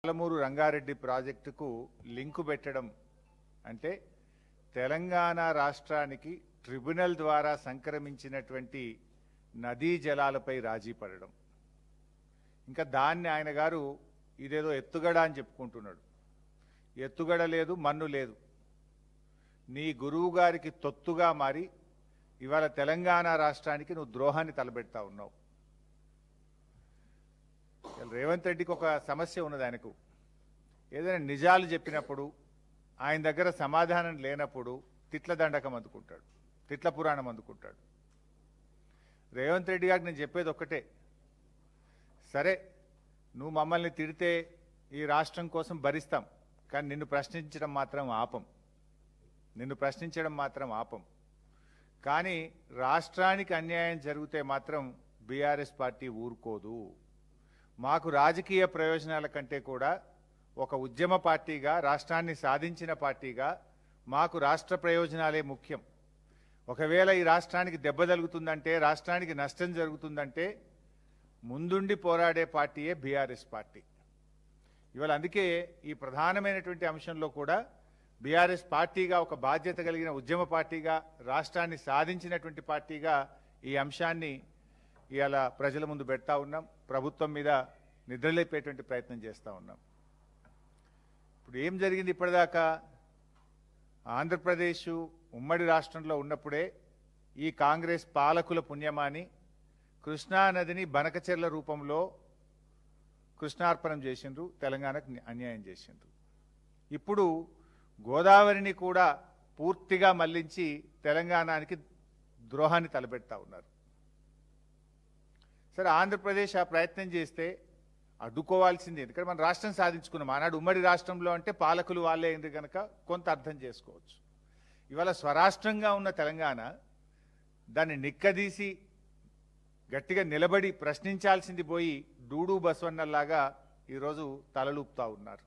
పాలమూరు రంగారెడ్డి ప్రాజెక్టుకు లింకు పెట్టడం అంటే తెలంగాణ రాష్ట్రానికి ట్రిబ్యునల్ ద్వారా సంక్రమించినటువంటి నదీ జలాలపై రాజీ పడడం. ఇంకా దాన్ని ఆయన గారు ఇదేదో ఎత్తుగడ అని చెప్పుకుంటున్నాడు. ఎత్తుగడ లేదు, మన్ను లేదు. నీ గురువు గారికి తొత్తుగా మారి ఇవాళ తెలంగాణ రాష్ట్రానికి నువ్వు ద్రోహాన్ని తలబెడతా ఉన్నావు. రేవంత్ రెడ్డికి ఒక సమస్య ఉన్నది. ఆయనకు ఏదైనా నిజాలు చెప్పినప్పుడు ఆయన దగ్గర సమాధానం లేనప్పుడు తిట్ల దండకం అందుకుంటాడు, తిట్ల పురాణం అందుకుంటాడు. రేవంత్ రెడ్డి గారికి నేను చెప్పేది ఒక్కటే, సరే నువ్వు మమ్మల్ని తిడితే ఈ రాష్ట్రం కోసం భరిస్తాం, కానీ నిన్ను ప్రశ్నించడం మాత్రం ఆపం. కానీ రాష్ట్రానికి అన్యాయం జరిగితే మాత్రం బీఆర్ఎస్ పార్టీ ఊరుకోదు. మాకు రాజకీయ ప్రయోజనాల కంటే కూడా ఒక ఉద్యమ పార్టీగా, రాష్ట్రాన్ని సాధించిన పార్టీగా మాకు రాష్ట్ర ప్రయోజనాలే ముఖ్యం. ఒకవేళ ఈ రాష్ట్రానికి దెబ్బ తగులుతుందంటే, రాష్ట్రానికి నష్టం జరుగుతుందంటే ముందుండి పోరాడే పార్టీయే బీఆర్ఎస్ పార్టీ. ఇవాళ అందుకే ఈ ప్రధానమైనటువంటి అంశంలో కూడా బీఆర్ఎస్ పార్టీగా, ఒక బాధ్యత కలిగిన ఉద్యమ పార్టీగా, రాష్ట్రాన్ని సాధించినటువంటి పార్టీగా ఈ అంశాన్ని ఇవాళ ప్రజల ముందు పెడతా ఉన్నాం. ప్రభుత్వం మీద నిద్రలేపేటువంటి ప్రయత్నం చేస్తూ ఉన్నాం. ఇప్పుడు ఏం జరిగింది? ఇప్పటిదాకా ఆంధ్రప్రదేశ్ ఉమ్మడి రాష్ట్రంలో ఉన్నప్పుడే ఈ కాంగ్రెస్ పాలకుల పుణ్యమాని కృష్ణానదిని బనకచెర్ల రూపంలో కృష్ణార్పణం చేసిండ్రు, తెలంగాణకు అన్యాయం చేసిండ్రు. ఇప్పుడు గోదావరిని కూడా పూర్తిగా మళ్లించి తెలంగాణకి ద్రోహాన్ని తలపెడతా ఉన్నారు. సరే, ఆంధ్రప్రదేశ్ ఆ ప్రయత్నం చేస్తే అడ్డుకోవాల్సింది. ఎందుకంటే మనం రాష్ట్రం సాధించుకున్నాం. ఆనాడు ఉమ్మడి రాష్ట్రంలో అంటే పాలకులు వాళ్ళే అయింది కనుక కొంత అర్థం చేసుకోవచ్చు. ఇవాళ స్వరాష్ట్రంగా ఉన్న తెలంగాణ దాన్ని నిక్కదీసి గట్టిగా నిలబడి ప్రశ్నించాల్సింది పోయి డూడు బసవన్నలాగా ఈరోజు తలలూపుతా ఉన్నారు.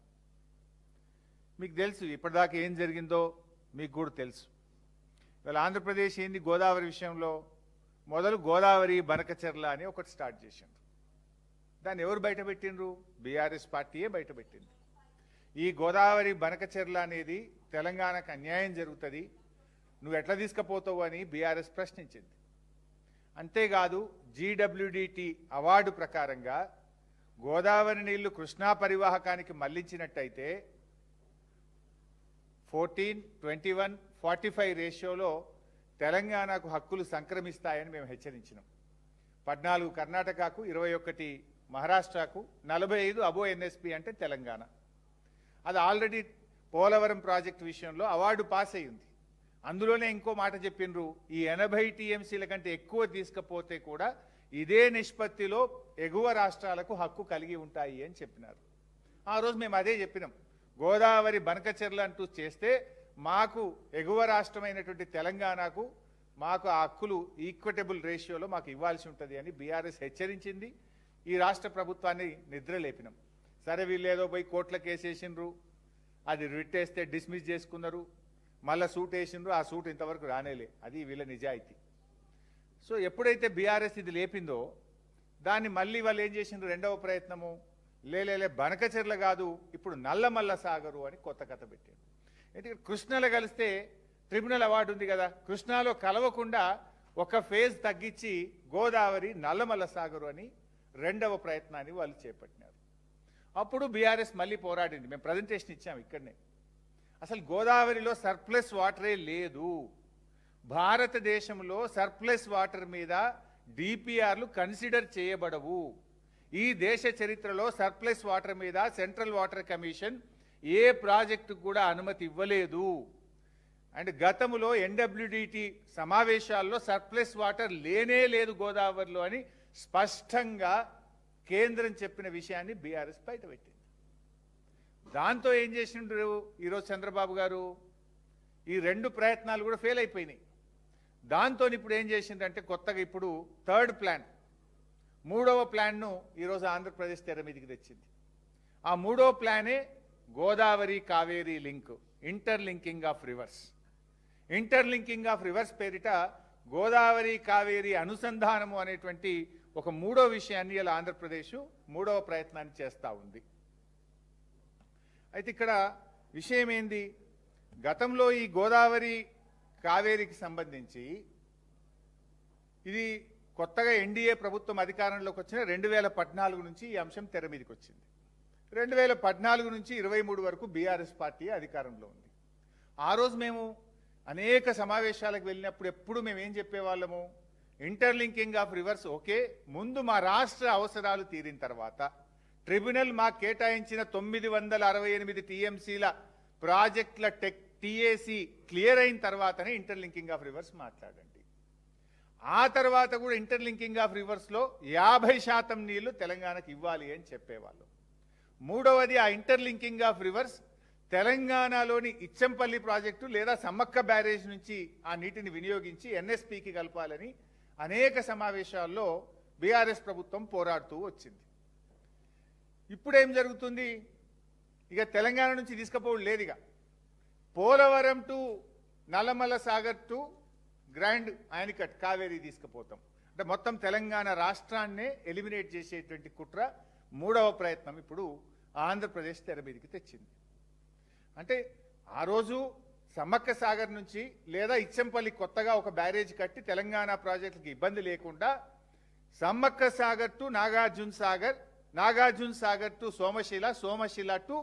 మీకు తెలుసు ఇప్పటిదాకా ఏం జరిగిందో, మీకు కూడా తెలుసు. ఇవాళ ఆంధ్రప్రదేశ్ ఏంది గోదావరి విషయంలో, మొదలు గోదావరి బనకచెర్ల అని ఒకటి స్టార్ట్ చేసిండ్రు. దాన్ని ఎవరు బయటపెట్టిండ్రు? బీఆర్ఎస్ పార్టీయే బయటపెట్టింది. ఈ గోదావరి బనకచెర్ల అనేది తెలంగాణకు అన్యాయం జరుగుతుంది, నువ్వు ఎట్లా తీసుకుపోతావు అని బీఆర్ఎస్ ప్రశ్నించింది. అంతేకాదు, జీడబ్ల్యూడిటి అవార్డు ప్రకారంగా గోదావరి నీళ్లు కృష్ణా పరివాహకానికి మళ్లించినట్టయితే 14:21:45 రేషియోలో తెలంగాణకు హక్కులు సంక్రమిస్తాయని మేము హెచ్చరించినాం. 14 కర్ణాటకకు, 21 మహారాష్ట్రకు, 45 అబో ఎన్ఎస్పి అంటే తెలంగాణ. అది ఆల్రెడీ పోలవరం ప్రాజెక్టు విషయంలో అవార్డు పాస్ అయ్యింది. అందులోనే ఇంకో మాట చెప్పిండ్రు, ఈ 80 టీఎంసీల కంటే ఎక్కువ తీసుకపోతే కూడా ఇదే నిష్పత్తిలో ఎగువ రాష్ట్రాలకు హక్కు కలిగి ఉంటాయి అని చెప్పినారు. ఆ రోజు మేము అదే చెప్పినాం. గోదావరి బనకచెర్ల అంటూ చేస్తే మాకు ఎగువ రాష్ట్రమైనటువంటి తెలంగాణకు మాకు ఆ హక్కులు ఈక్విటబుల్ రేషియోలో మాకు ఇవ్వాల్సి ఉంటుంది అని బీఆర్ఎస్ హెచ్చరించింది. ఈ రాష్ట్ర ప్రభుత్వాన్ని నిద్రలేపినాం. సరే, వీళ్ళు ఏదో పోయి కోర్టుల కేసు వేసిండ్రు, అది రిట్ వేస్తే డిస్మిస్ చేసుకున్నారు, మళ్ళీ సూట్ వేసిండ్రు, ఆ సూట్ ఇంతవరకు రానేలే. అది వీళ్ళ నిజాయితీ. సో ఎప్పుడైతే బీఆర్ఎస్ ఇది లేపిందో దాన్ని మళ్ళీ వాళ్ళు ఏం చేసిండ్రు, రెండవ ప్రయత్నము, లేలే బనకచెర్ల కాదు, ఇప్పుడు నల్లమల్ల సాగరు అని కొత్త కథ పెట్టారు. ఎందుకంటే కృష్ణలో కలిస్తే ట్రిబ్యునల్ అవార్డు ఉంది కదా, కృష్ణాలో కలవకుండా ఒక ఫేజ్ తగ్గించి గోదావరి నల్లమల్ల సాగరు అని రెండవ ప్రయత్నాన్ని వాళ్ళు చేపట్టినారు. అప్పుడు బీఆర్ఎస్ మళ్ళీ పోరాడింది. మేము ప్రజెంటేషన్ ఇచ్చాము ఇక్కడనే. అసలు గోదావరిలో సర్ప్లస్ వాటరే లేదు. భారతదేశంలో సర్ప్లస్ వాటర్ మీద డిపిఆర్లు కన్సిడర్ చేయబడవు. ఈ దేశ చరిత్రలో సర్ప్లస్ వాటర్ మీద సెంట్రల్ వాటర్ కమిషన్ ఏ ప్రాజెక్టుకు కూడా అనుమతి ఇవ్వలేదు. అండ్ గతంలో ఎన్డబ్ల్యూడిటి సమావేశాల్లో సర్ప్లస్ వాటర్ లేనే లేదు గోదావరిలో అని స్పష్టంగా కేంద్రం చెప్పిన విషయాన్ని బీఆర్ఎస్ బయటపెట్టింది. దాంతో ఏం చేసిండ్రు ఈరోజు చంద్రబాబు గారు, ఈ రెండు ప్రయత్నాలు కూడా ఫెయిల్ అయిపోయినాయి. దాంతో ఇప్పుడు ఏం చేసిందంటే కొత్తగా ఇప్పుడు థర్డ్ ప్లాన్, మూడవ ప్లాన్ను ఈరోజు ఆంధ్రప్రదేశ్ తెర మీదకి తెచ్చింది. ఆ మూడవ ప్లానే Godavari Kaveri link, interlinking of rivers పేరిట గోదావరి కావేరీ అనుసంధానము అనేటువంటి ఒక మూడో విషయాన్ని ఇలా ఆంధ్రప్రదేశ్ మూడవ ప్రయత్నాన్ని చేస్తూ ఉంది. అయితే ఇక్కడ విషయం ఏంది, గతంలో ఈ గోదావరి కావేరికి సంబంధించి ఇది కొత్తగా ఎన్డీఏ ప్రభుత్వం అధికారంలోకి వచ్చిన 2014 నుంచి ఈ అంశం తెర మీదకి వచ్చింది. 2014 నుంచి 23 వరకు బీఆర్ఎస్ పార్టీ అధికారంలో ఉంది. ఆ రోజు మేము అనేక సమావేశాలకు వెళ్ళినప్పుడు ఎప్పుడు మేము ఏం చెప్పేవాళ్ళము, ఇంటర్లింకింగ్ ఆఫ్ రివర్స్ ఓకే, ముందు మా రాష్ట్ర అవసరాలు తీరిన తర్వాత ట్రిబ్యునల్ మాకు కేటాయించిన 968 టీఎంసీల ప్రాజెక్టుల టీఏసీ క్లియర్ అయిన తర్వాతనే ఇంటర్లింకింగ్ ఆఫ్ రివర్స్ మాట్లాడండి. ఆ తర్వాత కూడా ఇంటర్లింకింగ్ ఆఫ్ రివర్స్లో 50% నీళ్లు తెలంగాణకు ఇవ్వాలి అని చెప్పేవాళ్ళు. మూడవది, ఆ ఇంటర్లింకింగ్ ఆఫ్ రివర్స్ తెలంగాణలోని ఇచ్చంపల్లి ప్రాజెక్టు లేదా సమ్మక్క బ్యారేజ్ నుంచి ఆ నీటిని వినియోగించి ఎన్ఎస్పీకి కలపాలని అనేక సమావేశాల్లో బీఆర్ఎస్ ప్రభుత్వం పోరాడుతూ వచ్చింది. ఇప్పుడేం జరుగుతుంది, ఇక తెలంగాణ నుంచి తీసుకుపోవడం లేదు. ఇక Polavaram to Nallamala Sagar to Grand Anicut Kaveri తీసుకుపోతాం అంటే మొత్తం తెలంగాణ రాష్ట్రాన్నే ఎలిమినేట్ చేసేటువంటి కుట్ర మూడవ ప్రయత్నం ఇప్పుడు ఆంధ్రప్రదేశ్ తెర మీదకి తెచ్చింది. అంటే ఆ రోజు సమ్మక్క సాగర్ నుంచి లేదా ఇచ్చంపల్లి కొత్తగా ఒక బ్యారేజ్ కట్టి తెలంగాణ ప్రాజెక్టులకు ఇబ్బంది లేకుండా Sammakka Sagar to Nagarjuna Sagar, Nagarjuna Sagar to Somasila, Somasila to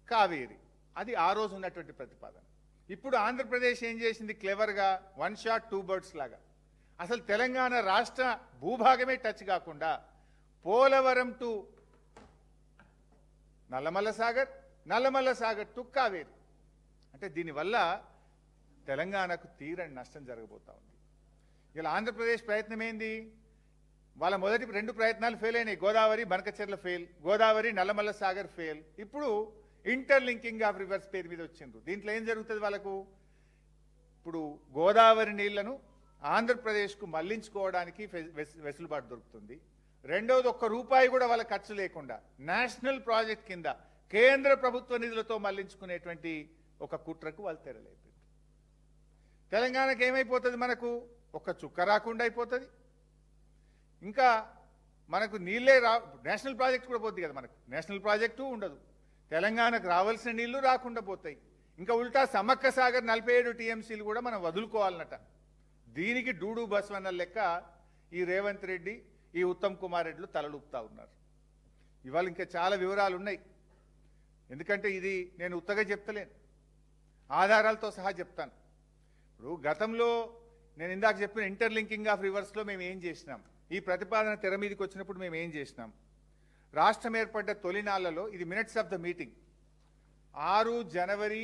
Kaveri, అది ఆ రోజు ఉన్నటువంటి ప్రతిపాదన. ఇప్పుడు ఆంధ్రప్రదేశ్ ఏం చేసింది, క్లెవర్గా 1 షాట్ 2 బర్డ్స్ లాగా అసలు తెలంగాణ రాష్ట్ర భూభాగమే టచ్ కాకుండా పోలవరం టు నల్లమల్ల సాగర్, నల్లమల్ల సాగర్ టు కావేరి, అంటే దీనివల్ల తెలంగాణకు తీరని నష్టం జరగబోతా ఉంది. ఇలా ఆంధ్రప్రదేశ్ ప్రయత్నం ఏంది, వాళ్ళ మొదటి 2 ప్రయత్నాలు ఫెయిల్ అయినాయి. గోదావరి బనకచెర్ల ఫెయిల్, గోదావరి నల్లమల్ల సాగర్ ఫెయిల్, ఇప్పుడు ఇంటర్లింకింగ్ ఆఫ్ రివర్స్ పేరు మీద వచ్చిండ్రు. దీంట్లో ఏం జరుగుతుంది, వాళ్ళకు ఇప్పుడు గోదావరి నీళ్లను ఆంధ్రప్రదేశ్కు మళ్లించుకోవడానికి వెసులుబాటు దొరుకుతుంది. రెండవది, ₹1 కూడా వాళ్ళ ఖర్చు లేకుండా నేషనల్ ప్రాజెక్ట్ కింద కేంద్ర ప్రభుత్వ నిధులతో మళ్లించుకునేటువంటి ఒక కుట్రకు వాళ్ళు తెరలేపారు. తెలంగాణకు ఏమైపోతుంది, మనకు ఒక చుక్క రాకుండా అయిపోతుంది. ఇంకా మనకు నీళ్ళే నేషనల్ ప్రాజెక్ట్ కూడా పోతుంది కదా, మనకు నేషనల్ ప్రాజెక్టు ఉండదు, తెలంగాణకు రావాల్సిన నీళ్లు రాకుండా పోతాయి. ఇంకా ఉల్టా సమ్మక్క సాగర్ 47 టీఎంసీలు కూడా మనం వదులుకోవాలన్నట. దీనికి డూడు బస్వన్న లెక్క ఈ రేవంత్ రెడ్డి, ఈ ఉత్తమ్ కుమార్ రెడ్డిలు తలలుపుతా ఉన్నారు. ఇవాళ ఇంకా చాలా వివరాలు ఉన్నాయి, ఎందుకంటే ఇది నేను ఉత్తగా చెప్తలేను, ఆధారాలతో సహా చెప్తాను. ఇప్పుడు గతంలో నేను ఇందాక చెప్పిన ఇంటర్లింకింగ్ ఆఫ్ రివర్స్లో మేము ఏం చేసినాం, ఈ ప్రతిపాదన తెర మీదకి వచ్చినప్పుడు మేము ఏం చేసినాం, రాష్ట్రం ఏర్పడ్డ తొలినాళ్లలో ఇది minutes of the meeting 6 January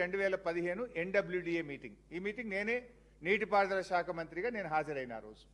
2015 NWDA meeting. ఈ మీటింగ్ నేనే నీటిపారుదల శాఖ మంత్రిగా నేను హాజరైన రోజు.